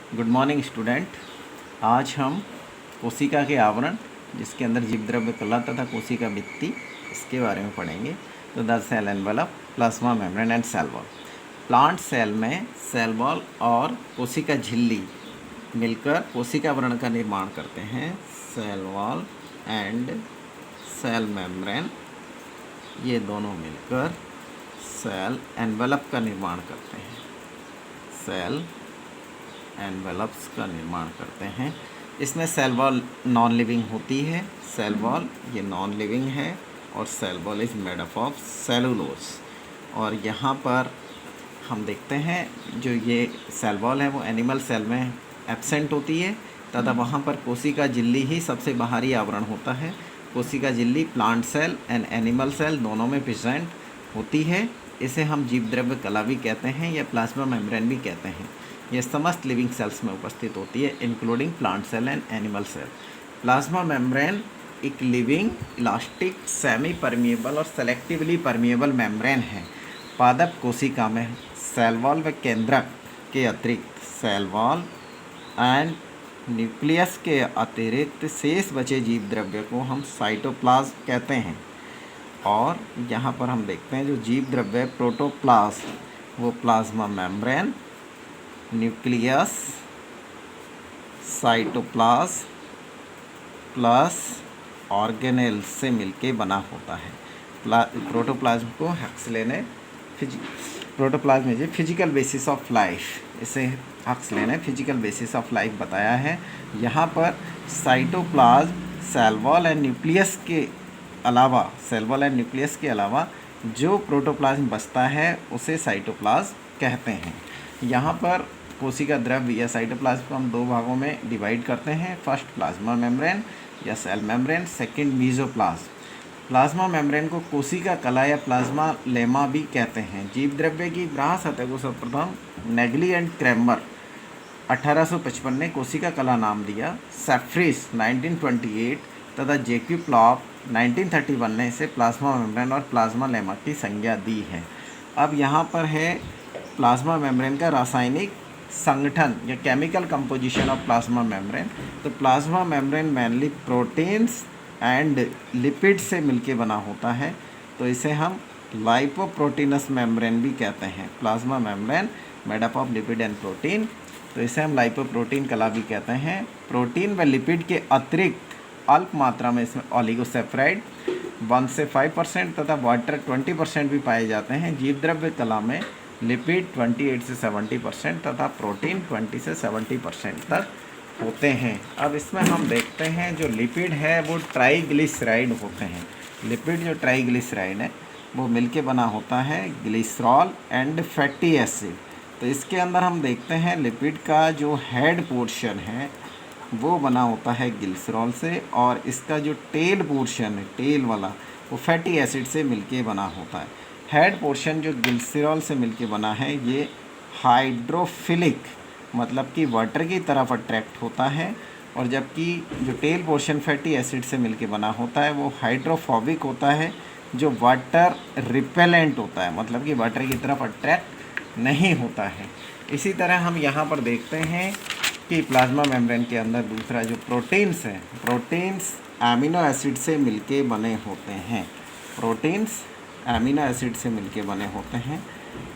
Good morning student. आज हम कोशिका के आवरण, जिसके अंदर जीव द्रव्य कला तथा कोशिका भित्ति, इसके बारे में पढ़ेंगे। तो the cell envelope, plasma membrane and cell wall. Plant cell में सेल वॉल और कोशिका झिल्ली मिलकर कोशिका आवरण का निर्माण करते हैं। Cell wall and cell membrane, ये दोनों मिलकर सेल एनवेलप का निर्माण करते हैं। सेल एनवेलप्स का निर्माण करते हैं। इसमें सेल वॉल नॉन लिविंग होती है। सेल वॉल ये नॉन लिविंग है और cell wall is made up of cellulose. और यहाँ पर हम देखते हैं जो ये सेल वॉल है वो एनिमल सेल में एब्सेंट होती है तथा वहाँ पर कोशिका झिल्ली ही सबसे बाहरी आवरण होता है। कोशिका झिल्ली plant cell and animal cell दोनों में प्रेजेंट होती है। इसे हम जीव द्रव्य कला भी कहते हैं या प्लाज्मा मेम्ब्रेन भी कहते हैं। ये समस्त लिविंग सेल्स में उपस्थित होती है, including plant cell and animal cell. Plasma membrane एक लिविंग, इलास्टिक, सेमी परमिएबल और सेलेक्टिवली परमिएबल मेम्ब्रेन है। पादप कोशिका में सेल वॉल व केंद्रक के अतिरिक्त सेल वॉल एंड न्यूक्लियस के अतिरिक्त शेष बचे जीव द्रव्य को हम साइटोप्लाज्म कहते हैं। और यहाँ पर हम देखते हैं जो जीव द्रव्य प्रोटोप्लाज्म वो plasma membrane, nucleus, cytoplasm plus organelle से मिलके बना होता है। प्रोटोप्लाज्म को हक्सले ने protoplasm is a physical basis of life, इसे हक्सले ने फिजिकल बेसिस ऑफ लाइफ बताया है। यहाँ पर cytoplasm cell wall and nucleus के अलावा जो प्रोटोप्लाज्म बचता है उसे साइटोप्लाज्म कहते हैं। यहाँ पर कोशिका द्रव्य या साइटोप्लाज्म को हम दो भागों में डिवाइड करते हैं। फर्स्ट प्लाज्मा मेम्ब्रेन या cell membrane, second mesoplasm. Plasma membrane को कोशिका कला या प्लाज्मा लेमा भी कहते हैं। जीव द्रव्य की बाह्य सतह को सर्वप्रथम नेगली एंड क्रैमर 1855 ने कोशिका कला नाम दिया। सेफ्रिस 1928 तथा जेक्यू प्लॉप 1931 ने इसे प्लाज्मा मेम्ब्रेन और प्लाज्मा लेमा की संज्ञा दी है। अब यहाँ पर है प्लाज्मा मेम्ब्रेन का रासायनिक संगठन या chemical composition of plasma membrane. तो plasma membrane mainly proteins and lipid से मिलके बना होता है, तो इसे हम लाइपोप्रोटीनस मेम्ब्रेन भी कहते हैं। Plasma membrane made up of lipid and protein, तो इसे हम लाइपोप्रोटीन कला भी कहते हैं। प्रोटीन व लिपिड के अतिरिक्त अल्प मात्रा में इसमें ऑलिगोसेफराइड 1 से 5% तथा वाटर 20% भी पाए जाते हैं। जीव द्रव्य कला में लिपिड 28 से 70% तथा प्रोटीन 20 से 70% तक होते हैं। अब इसमें हम देखते हैं जो लिपिड है वो ट्राइग्लिसराइड होते हैं। लिपिड जो ट्राइग्लिसराइड है वो मिलके बना होता है ग्लिसरॉल एंड फैटी एसिड। तो इसके अंदर हम देखते हैं लिपिड का जो हेड पोर्शन है वो बना होता है ग्लिसरॉल से, और इसका जो टेल पोर्शन है, टेल वाला, वो फैटी एसिड से मिलके बना होता है। हेड पोर्शन जो ग्लिसरॉल से मिलके बना है ये हाइड्रोफिलिक, मतलब कि वाटर की तरफ अट्रैक्ट होता है, और जबकि जो टेल पोर्शन फैटी एसिड से मिलके बना होता है वो हाइड्रोफोबिक होता है, जो वाटर रिपेलेंट होता है, मतलब कि वाटर की तरफ अट्रैक्ट नहीं होता है। इसी तरह हम यहाँ पर देखते हैं कि प्लाज्मा मेम्ब्रेन के अंदर दूसरा जो प्रोटीन्स हैं, प्रोटीन्स एमिनो एसिड से मिलके बने होते हैं। प्रोटीन्स एमिनो एसिड से मिलके बने होते हैं,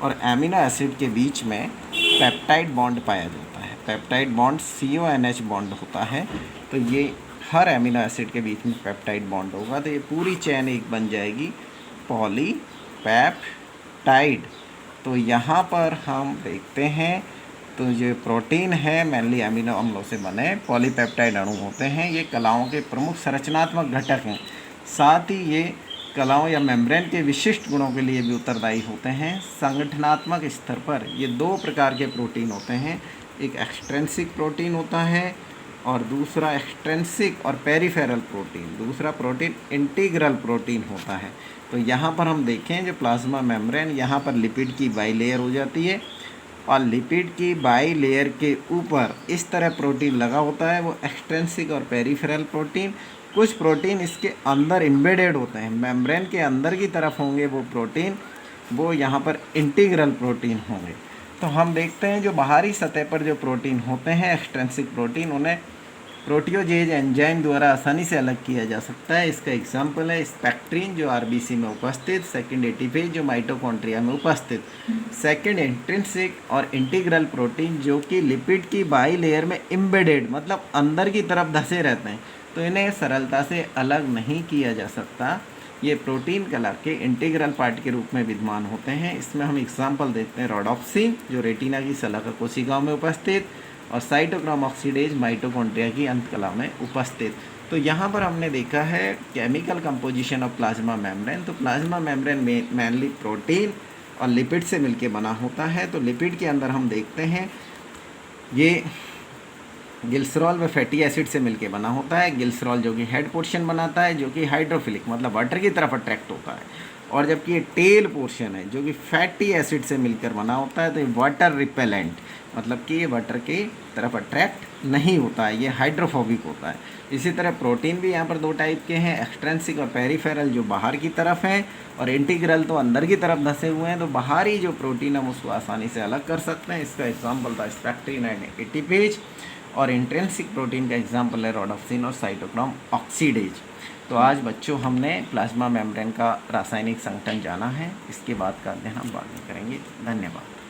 और एमिनो एसिड के बीच में पेप्टाइड बॉन्ड पाया जाता है। पेप्टाइड बॉन्ड CONH बॉन्ड होता है, तो ये हर एमिनो एसिड के बीच में पेप्टाइड बॉन्ड होगा, तो ये पूरी चेन एक बन जाएगी पॉलीपेप्टाइड। तो यहाँ पर हम देखते हैं तो जो प्रोटीन है मेनली अमीनो अम्लों से बने पॉलीपेप्टाइड अणु होते हैं। ये कलाओं के प्रमुख संरचनात्मक घटक हैं। साथ ही ये कलाओं या मेम्ब्रेन के विशिष्ट गुणों के लिए भी उत्तरदायी होते हैं। संगठनात्मक स्तर पर ये दो प्रकार के प्रोटीन होते हैं, एक एक्सट्रेंसिक प्रोटीन होता है और दूसरा एक्सट्रेंसिक और पेरिफेरल प्रोटीन। दूसरा प्रोटीन इंटीग्रल प्रोटीन होता है। तो यहाँ पर हम देखें जो प्लाज्मा मेम्ब्रेन, यहाँ पर लिपिड की बाई लेयर हो जाती है, और लिपिड की बाई लेयर के ऊपर इस तरह प्रोटीन लगा होता है, वो एक्सट्रेंसिक और पेरिफेरल प्रोटीन। कुछ प्रोटीन इसके अंदर एम्बेडेड होते हैं, मेम्ब्रेन के अंदर की तरफ होंगे वो प्रोटीन, वो यहाँ पर इंटीग्रल प्रोटीन होंगे। तो हम देखते हैं जो बाहरी सतह पर जो प्रोटीन होते हैं एक्सट्रिंसिक प्रोटीन, उन्हें प्रोटियोजेज एंजाइम द्वारा आसानी से अलग किया जा सकता है। इसका एग्जाम्पल है स्पेक्ट्रीन जो आरबीसी में उपस्थित, सेकंड एटीफेज जो माइटोकॉन्ड्रिया में उपस्थित, सेकंड इंट्रिंसिक और इंटीग्रल प्रोटीन जो कि लिपिड की बाई लेयर में एम्बेडेड मतलब अंदर की तरफ धसे रहते हैं, तो इन्हें सरलता से अलग नहीं किया जा सकता। ये प्रोटीन कला के इंटीग्रल पार्ट के रूप में विद्यमान होते हैं। इसमें हम एग्जाम्पल देते हैं रोडोप्सिन जो रेटिना की शलाका कोशिकाओं में उपस्थित, और साइटोक्रोम ऑक्सीडेज माइटोकॉन्ड्रिया की अंतकला में उपस्थित। तो यहाँ पर हमने देखा है chemical composition of plasma membrane. तो प्लाज्मा मेम्ब्रेन में मेनली प्रोटीन और लिपिड से मिलके बना होता है। तो लिपिड के अंदर हम देखते हैं ये ग्लिसरॉल व फैटी एसिड से मिलके बना होता है। ग्लिसरॉल जो कि हेड पोर्शन बनाता है जो कि हाइड्रोफिलिक मतलब वाटर की तरफ अट्रैक्ट होता है, और जबकि ये टेल पोर्शन है जो कि फैटी एसिड से मिलकर बना होता है, तो ये वाटर रिपेलेंट मतलब कि ये वाटर की तरफ अट्रैक्ट नहीं होता है, ये हाइड्रोफोबिक होता है। इसी तरह प्रोटीन भी यहाँ पर दो टाइप के हैं, एक्सट्रेंसिक और पेरिफेरल जो बाहर की तरफ हैं, और इंटीग्रल तो अंदर की तरफ धसे हुए हैं। तो बाहरी जो प्रोटीन हम उसको आसानी से अलग कर सकते हैं। इसका एग्जाम्पल था स्पेक्ट्रीन एंड एटीपेज, और इंट्रिंसिक प्रोटीन का एग्जाम्पल है रोडोप्सिन और साइटोक्रोम ऑक्सीडेज। तो आज बच्चों हमने प्लाज्मा मेम्ब्रेन का रासायनिक संगठन जाना है। इसके बाद का अध्ययन हम बाद में करेंगे। धन्यवाद।